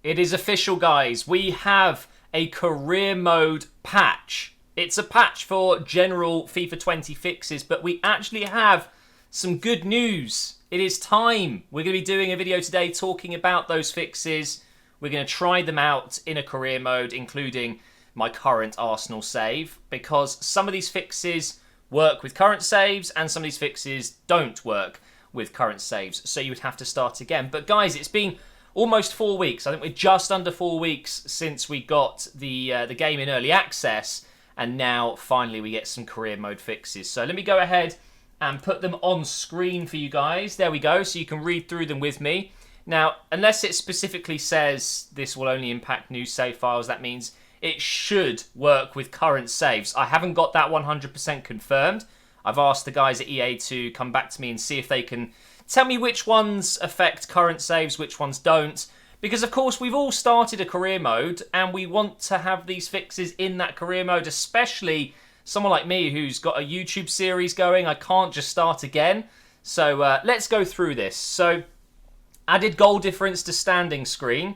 It is official, guys. We have a career mode patch. It's a patch for general FIFA 20 fixes, but we actually have some good news. It is time. We're going to be doing a video today talking about those fixes. We're going to try them out in a career mode, including my current Arsenal save, because some of these fixes work with current saves and some of these fixes don't work with current saves, so you would have to start again. But guys, it's been almost 4 weeks. I think we're just under 4 weeks since we got the game in early access, and now finally we get some career mode fixes. So let me go ahead and put them on screen for you guys. There we go, so you can read through them with me. Now, unless it specifically says this will only impact new save files, that means it should work with current saves. I haven't got that 100% confirmed. I've asked the guys at EA to come back to me and see if they can tell me which ones affect current saves, which ones don't. Because, of course, we've all started a career mode, and we want to have these fixes in that career mode, especially someone like me who's got a YouTube series going. I can't just start again. So let's go through this. So, added goal difference to standing screen.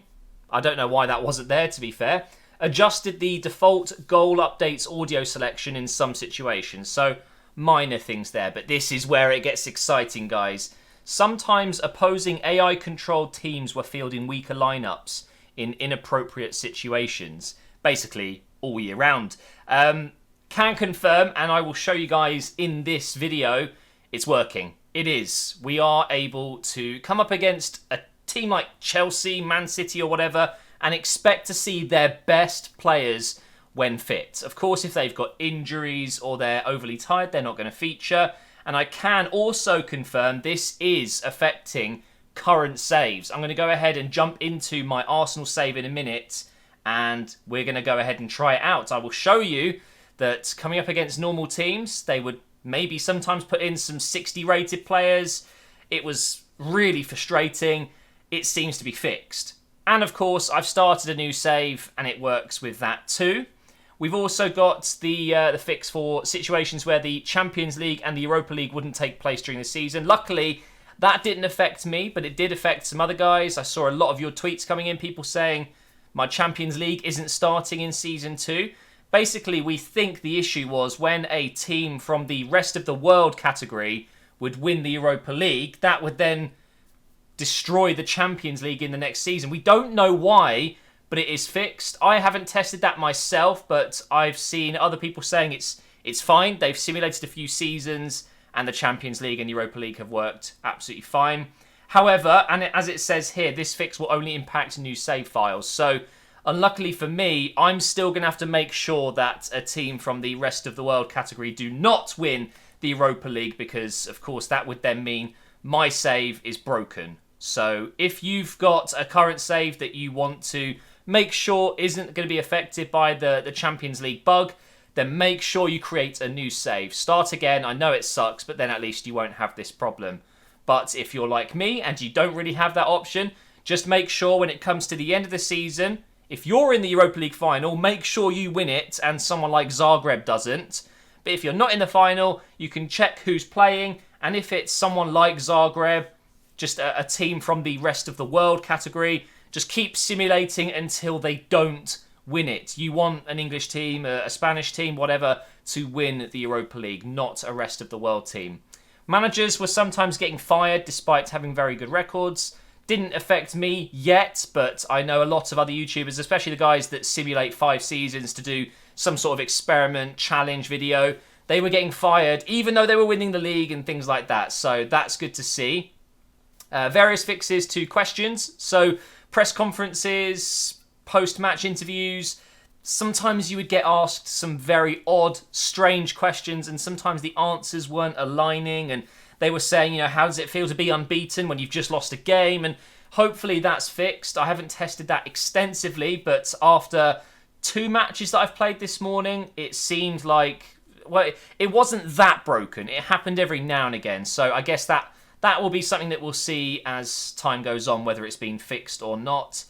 I don't know why that wasn't there, to be fair. Adjusted the default goal updates audio selection in some situations. So, minor things there, but this is where it gets exciting, guys. Sometimes opposing AI-controlled teams were fielding weaker lineups in inappropriate situations, basically all year round. Can confirm, and I will show you guys in this video, it's working. It is. We are able to come up against a team like Chelsea, Man City or whatever, and expect to see their best players when fit. Of course, if they've got injuries or they're overly tired, they're not going to feature. And I can also confirm this is affecting current saves. I'm going to go ahead and jump into my Arsenal save in a minute, and we're going to go ahead and try it out. I will show you that coming up against normal teams, they would maybe sometimes put in some 60 rated players. It was really frustrating. It seems to be fixed. And of course, I've started a new save, and it works with that too. We've also got the fix for situations where the Champions League and the Europa League wouldn't take place during the season. Luckily, that didn't affect me, but it did affect some other guys. I saw a lot of your tweets coming in, people saying my Champions League isn't starting in Season 2. Basically, we think the issue was when a team from the rest of the world category would win the Europa League, that would then destroy the Champions League in the next season. We don't know why, but it is fixed. I haven't tested that myself, but I've seen other people saying it's fine. They've simulated a few seasons, and the Champions League and Europa League have worked absolutely fine. However, and as it says here, this fix will only impact new save files. So, unluckily for me, I'm still going to have to make sure that a team from the rest of the world category do not win the Europa League, because, of course, that would then mean my save is broken. So, if you've got a current save that you want to make sure isn't going to be affected by the Champions League bug, then make sure you create a new save. Start again. I know it sucks, but then at least you won't have this problem. But if you're like me and you don't really have that option, just make sure when it comes to the end of the season, if you're in the Europa League final, make sure you win it and someone like Zagreb doesn't. But if you're not in the final, you can check who's playing, and if it's someone like Zagreb, just a team from the rest of the world category, just keep simulating until they don't win it. You want an English team, a Spanish team, whatever, to win the Europa League, not a rest of the world team. Managers were sometimes getting fired despite having very good records. Didn't affect me yet, but I know a lot of other YouTubers, especially the guys that simulate 5 seasons to do some sort of experiment, challenge video. They were getting fired even though they were winning the league and things like that. So that's good to see. Various fixes to questions. So press conferences, post-match interviews. Sometimes you would get asked some very odd, strange questions, and sometimes the answers weren't aligning, and they were saying, how does it feel to be unbeaten when you've just lost a game? And hopefully that's fixed. I haven't tested that extensively, but after 2 matches that I've played this morning, it seemed like, well, it wasn't that broken. It happened every now and again, so I guess that will be something that we'll see as time goes on, whether it's been fixed or not.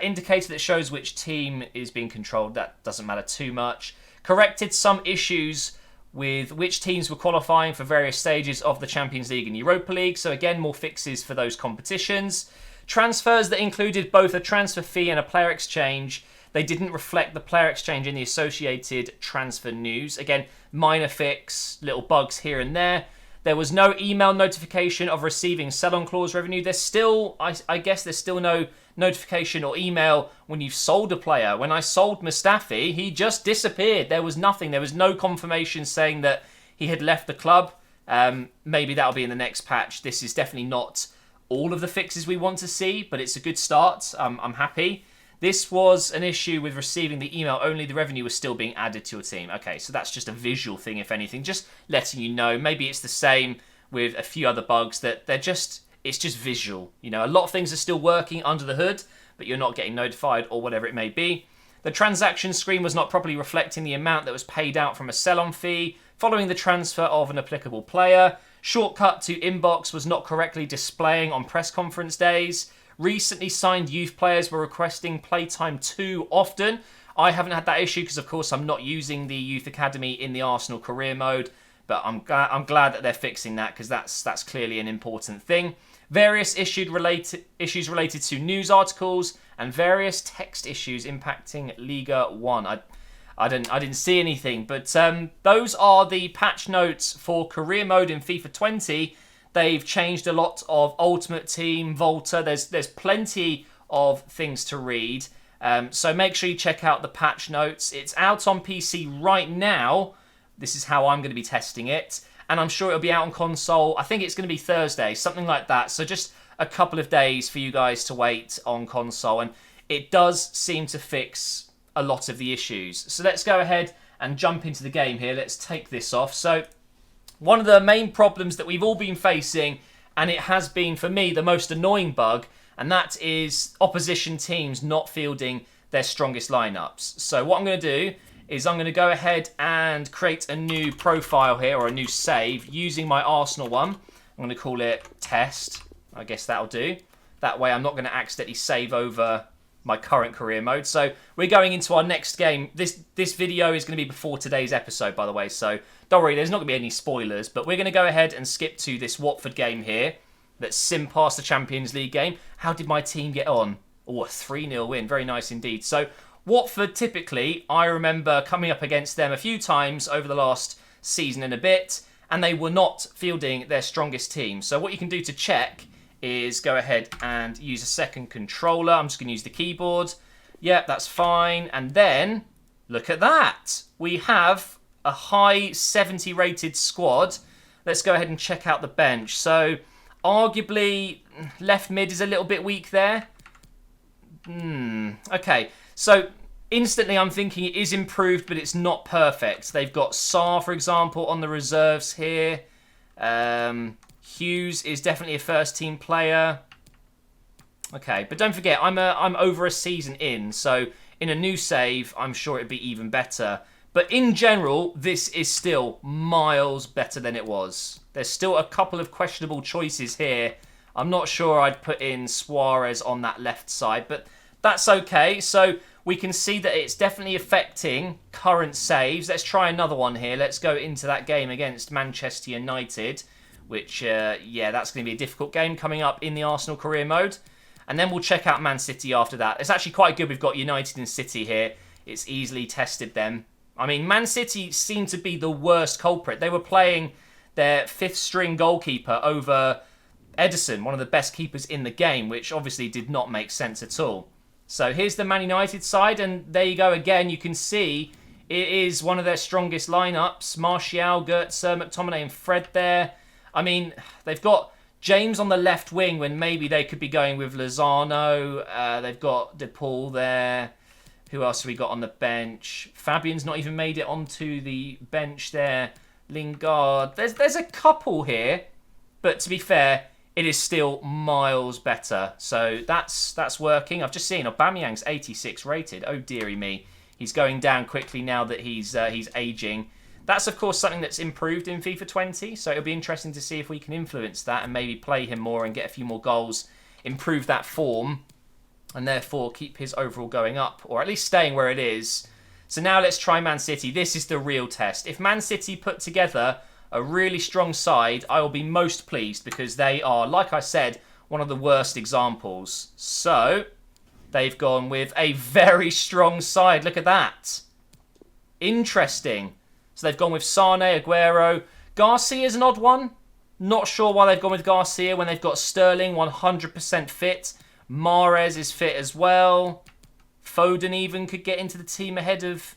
Indicator that shows which team is being controlled. That doesn't matter too much. Corrected some issues with which teams were qualifying for various stages of the Champions League and Europa League. So again, more fixes for those competitions. Transfers that included both a transfer fee and a player exchange. They didn't reflect the player exchange in the associated transfer news. Again, minor fix, little bugs here and there. There was no email notification of receiving sell-on clause revenue. There's still, I guess there's still no notification or email when you've sold a player. When I sold Mustafi, he just disappeared. There was nothing. There was no confirmation saying that he had left the club. Maybe that'll be in the next patch. This is definitely not all of the fixes we want to see, but it's a good start. I'm happy. This was an issue with receiving the email only. The revenue was still being added to your team. Okay, so that's just a visual thing, if anything. Just letting you know. Maybe it's the same with a few other bugs that it's just visual. You know, a lot of things are still working under the hood, but you're not getting notified or whatever it may be. The transaction screen was not properly reflecting the amount that was paid out from a sell-on fee following the transfer of an applicable player. Shortcut to inbox was not correctly displaying on press conference days. Recently signed youth players were requesting playtime too often. I haven't had that issue because, of course, I'm not using the youth academy in the Arsenal career mode. But I'm glad that they're fixing that because that's clearly an important thing. Various issues related to news articles and various text issues impacting Liga 1. I didn't see anything, but those are the patch notes for career mode in FIFA 20. They've changed a lot of Ultimate Team, Volta. There's plenty of things to read. So make sure you check out the patch notes. It's out on PC right now. This is how I'm going to be testing it. And I'm sure it'll be out on console. I think it's going to be Thursday, something like that. So just a couple of days for you guys to wait on console. And it does seem to fix a lot of the issues. So let's go ahead and jump into the game here. Let's take this off. So one of the main problems that we've all been facing, and it has been, for me, the most annoying bug, and that is opposition teams not fielding their strongest lineups. So what I'm going to do is I'm going to go ahead and create a new profile here, or a new save, using my Arsenal one. I'm going to call it test. I guess that'll do. That way I'm not going to accidentally save over my current career mode. So we're going into our next game. This video is going to be before today's episode, by the way, so don't worry, there's not going to be any spoilers, but we're going to go ahead and skip to this Watford game here. Let's sim past the Champions League game. How did my team get on? Oh, a 3-0 win. Very nice indeed. So Watford, typically, I remember coming up against them a few times over the last season and a bit, and they were not fielding their strongest team. So what you can do to check is go ahead and use a second controller. I'm just going to use the keyboard. Yep, that's fine. And then, look at that. We have a high 70 rated squad. Let's go ahead and check out the bench. So, arguably, left mid is a little bit weak there. Okay, so instantly I'm thinking it is improved, but it's not perfect. They've got Sarr, for example, on the reserves here. Hughes is definitely a first-team player. Okay, but don't forget, I'm over a season in, so in a new save, I'm sure it'd be even better. But in general, this is still miles better than it was. There's still a couple of questionable choices here. I'm not sure I'd put in Suarez on that left side, but that's okay. So we can see that it's definitely affecting current saves. Let's try another one here. Let's go into that game against Manchester United, which, yeah, that's going to be a difficult game coming up in the Arsenal career mode. And then we'll check out Man City after that. It's actually quite good we've got United and City here. It's easily tested them. I mean, Man City seemed to be the worst culprit. They were playing their fifth-string goalkeeper over Ederson, one of the best keepers in the game, which obviously did not make sense at all. So here's the Man United side, and there you go again. You can see it is one of their strongest lineups. Martial, Götze, McTominay and Fred there. I mean, they've got James on the left wing when maybe they could be going with Lozano. They've got De Paul there. Who else have we got on the bench? Fabian's not even made it onto the bench there. Lingard. There's a couple here, but to be fair, it is still miles better. So that's working. I've just seen Aubameyang's 86 rated. Oh dearie me, he's going down quickly now that he's aging. That's, of course, something that's improved in FIFA 20, so it'll be interesting to see if we can influence that and maybe play him more and get a few more goals, improve that form, and therefore keep his overall going up, or at least staying where it is. So now let's try Man City. This is the real test. If Man City put together a really strong side, I will be most pleased because they are, like I said, one of the worst examples. So they've gone with a very strong side. Look at that. Interesting. So they've gone with Sane, Aguero. Garcia's an odd one. Not sure why they've gone with Garcia when they've got Sterling 100% fit. Mahrez is fit as well. Foden even could get into the team ahead of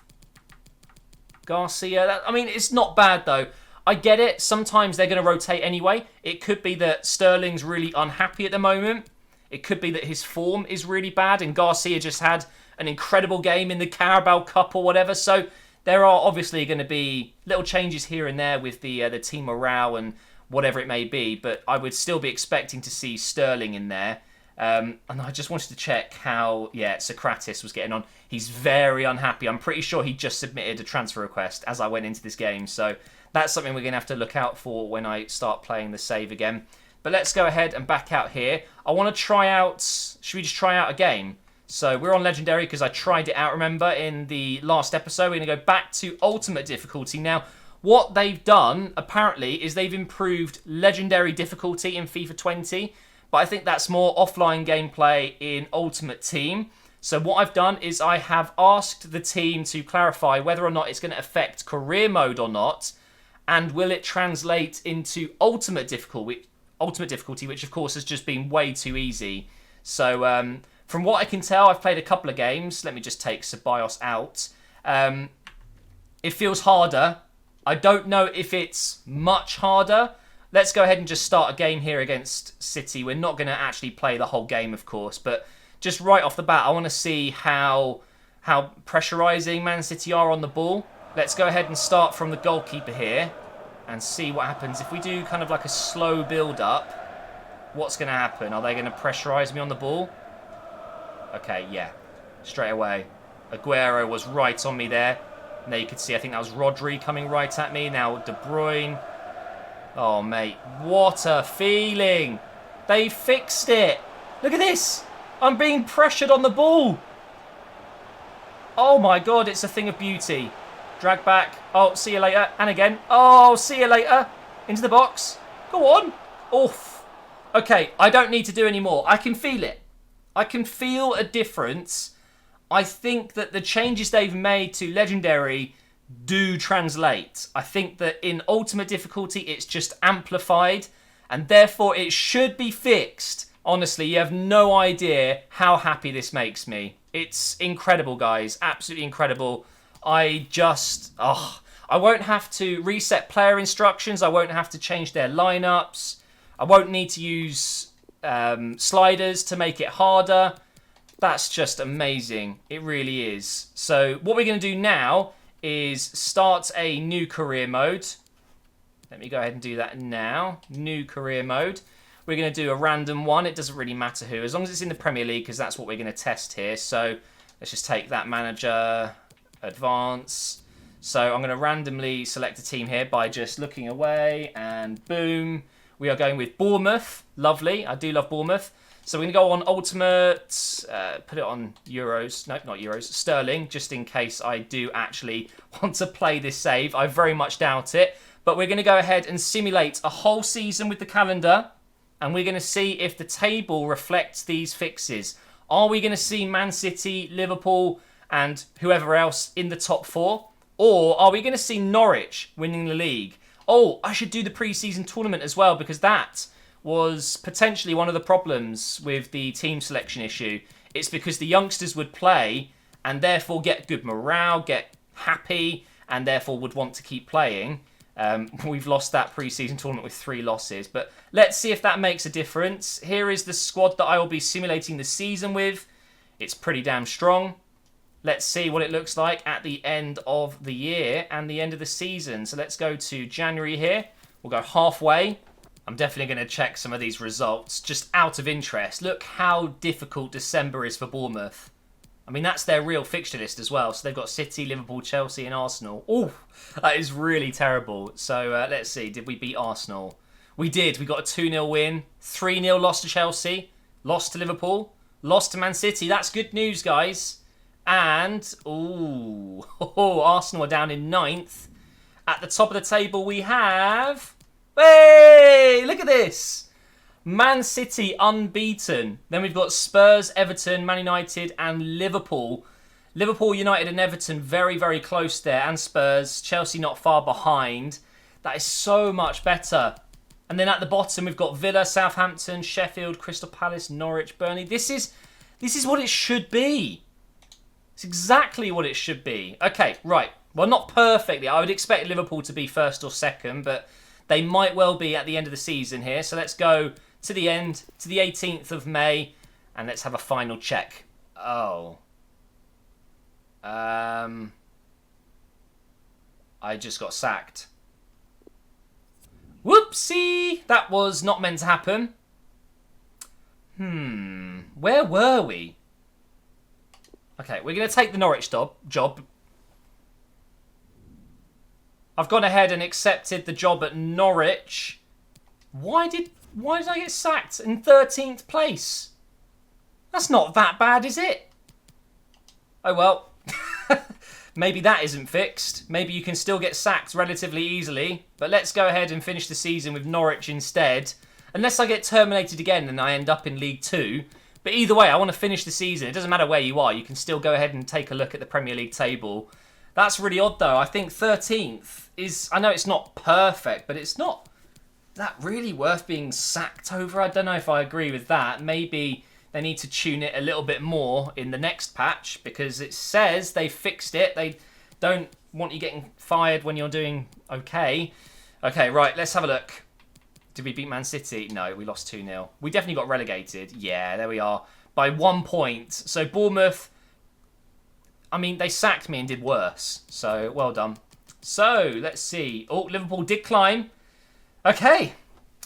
Garcia. I mean, it's not bad though. I get it. Sometimes they're going to rotate anyway. It could be that Sterling's really unhappy at the moment. It could be that his form is really bad and Garcia just had an incredible game in the Carabao Cup or whatever. So there are obviously going to be little changes here and there with the team morale and whatever it may be. But I would still be expecting to see Sterling in there. And I just wanted to check how, Socrates was getting on. He's very unhappy. I'm pretty sure he just submitted a transfer request as I went into this game. So that's something we're going to have to look out for when I start playing the save again. But let's go ahead and back out here. I want to try out... Should we just try out a game? So we're on Legendary because I tried it out, remember, in the last episode. We're going to go back to Ultimate difficulty. Now, what they've done, apparently, is they've improved Legendary difficulty in FIFA 20. But I think that's more offline gameplay in Ultimate Team. So what I've done is I have asked the team to clarify whether or not it's going to affect career mode or not. And will it translate into Ultimate difficulty, which of course has just been way too easy. So from what I can tell, I've played a couple of games. Let me just take Ceballos out. It feels harder. I don't know if it's much harder. Let's go ahead and just start a game here against City. We're not going to actually play the whole game, of course, but just right off the bat, I want to see how pressurising Man City are on the ball. Let's go ahead and start from the goalkeeper here and see what happens. If we do kind of like a slow build-up, what's going to happen? Are they going to pressurise me on the ball? Okay, yeah, straight away. Aguero was right on me there. And there you could see, I think that was Rodri coming right at me. Now De Bruyne. Oh, mate, what a feeling. They fixed it. Look at this. I'm being pressured on the ball. Oh, my God, it's a thing of beauty. Drag back. Oh, see you later. And again. Oh, see you later. Into the box. Go on. Oof. Okay, I don't need to do any more. I can feel it. I can feel a difference. I think that the changes they've made to Legendary do translate. I think that in Ultimate difficulty, it's just amplified, and therefore it should be fixed. Honestly, you have no idea how happy this makes me. It's incredible, guys. Absolutely incredible. I won't have to reset player instructions. I won't have to change their lineups. I won't need to use sliders to make it harder. That's just amazing. It really is. So what we're going to do now is start a new career mode. Let me go ahead and do that now. New career mode. We're going to do a random one. It doesn't really matter who, as long as it's in the Premier League, because that's what we're going to test here. So let's just take that manager, advance. So I'm going to randomly select a team here by just looking away, and boom. We are going with Bournemouth. Lovely. I do love Bournemouth. So we're going to go on Ultimate, put it on Euros. No, not Euros. Sterling, just in case I do actually want to play this save. I very much doubt it. But we're going to go ahead and simulate a whole season with the calendar. And we're going to see if the table reflects these fixes. Are we going to see Man City, Liverpool, and whoever else in the top four? Or are we going to see Norwich winning the league? Oh, I should do the pre-season tournament as well, because that was potentially one of the problems with the team selection issue. It's because the youngsters would play and therefore get good morale, get happy, and therefore would want to keep playing. We've lost that pre-season tournament with 3 losses, but let's see if that makes a difference. Here is the squad that I will be simulating the season with. It's pretty damn strong. Let's see what it looks like at the end of the year and the end of the season. So let's go to January here. We'll go halfway. I'm definitely going to check some of these results just out of interest. Look how difficult December is for Bournemouth. I mean, that's their real fixture list as well. So they've got City, Liverpool, Chelsea and Arsenal. Oh, that is really terrible. So let's see. Did we beat Arsenal? We did. We got a 2-0 win. 3-0 loss to Chelsea. Lost to Liverpool. Lost to Man City. That's good news, guys. And, Arsenal are down in 9th. At the top of the table we have... Hey, look at this. Man City unbeaten. Then we've got Spurs, Everton, Man United and Liverpool. Liverpool, United and Everton very, very close there. And Spurs. Chelsea not far behind. That is so much better. And then at the bottom we've got Villa, Southampton, Sheffield, Crystal Palace, Norwich, Burnley. This is what it should be. It's exactly what it should be. Okay, right. Well, not perfectly. I would expect Liverpool to be first or second, but they might well be at the end of the season here. So let's go to the end, to the 18th of May, and let's have a final check. Oh. I just got sacked. Whoopsie! That was not meant to happen. Where were we? Okay, we're going to take the Norwich job. I've gone ahead and accepted the job at Norwich. Why did I get sacked in 13th place? That's not that bad, is it? Oh well. Maybe that isn't fixed. Maybe you can still get sacked relatively easily. But let's go ahead and finish the season with Norwich instead. Unless I get terminated again and I end up in League 2. But either way, I want to finish the season. It doesn't matter where you are. You can still go ahead and take a look at the Premier League table. That's really odd, though. I think 13th is... I know it's not perfect, but it's not that really worth being sacked over. I don't know if I agree with that. Maybe they need to tune it a little bit more in the next patch because it says they fixed it. They don't want you getting fired when you're doing okay. Okay, right. Let's have a look. Did we beat Man City? No, we lost 2-0. We definitely got relegated. Yeah, there we are. By 1 point. So Bournemouth, I mean, they sacked me and did worse. So, well done. So, let's see. Oh, Liverpool did climb. Okay.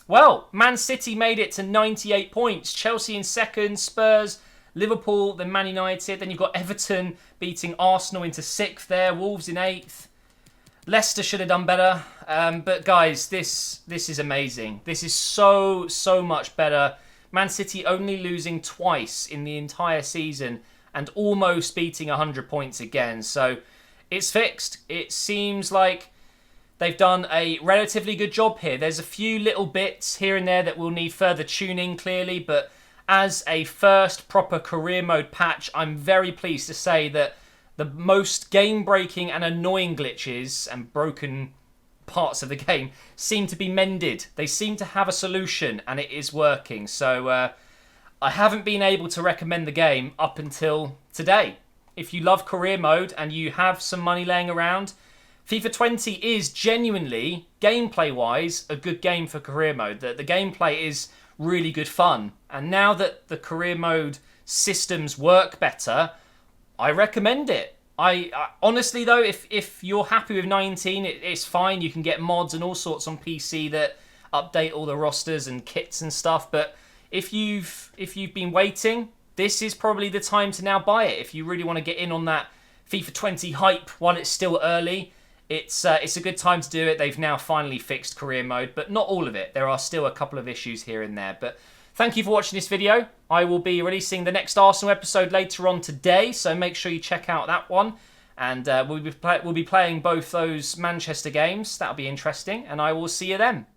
Well, Man City made it to 98 points. Chelsea in second, Spurs, Liverpool, then Man United. Then you've got Everton beating Arsenal into 6th there. Wolves in 8th. Leicester should have done better. But guys, this is amazing. This is so much better. Man City only losing twice in the entire season and almost beating 100 points again. So it's fixed. It seems like they've done a relatively good job here. There's a few little bits here and there that will need further tuning, clearly. But as a first proper career mode patch, I'm very pleased to say that the most game-breaking and annoying glitches and broken parts of the game seem to be mended. They seem to have a solution and it is working. So I haven't been able to recommend the game up until today. If you love career mode and you have some money laying around, FIFA 20 is genuinely, gameplay-wise, a good game for career mode. The gameplay is really good fun. And now that the career mode systems work better, I recommend it. I honestly though, if you're happy with 19, it's fine. You can get mods and all sorts on PC that update all the rosters and kits and stuff. But if you've been waiting, this is probably the time to now buy it. If you really want to get in on that FIFA 20 hype while it's still early, it's a good time to do it. They've now finally fixed career mode, but not all of it. There are still a couple of issues here and there, but thank you for watching this video. I will be releasing the next Arsenal episode later on today, so make sure you check out that one. And we'll be playing both those Manchester games. That'll be interesting, and I will see you then.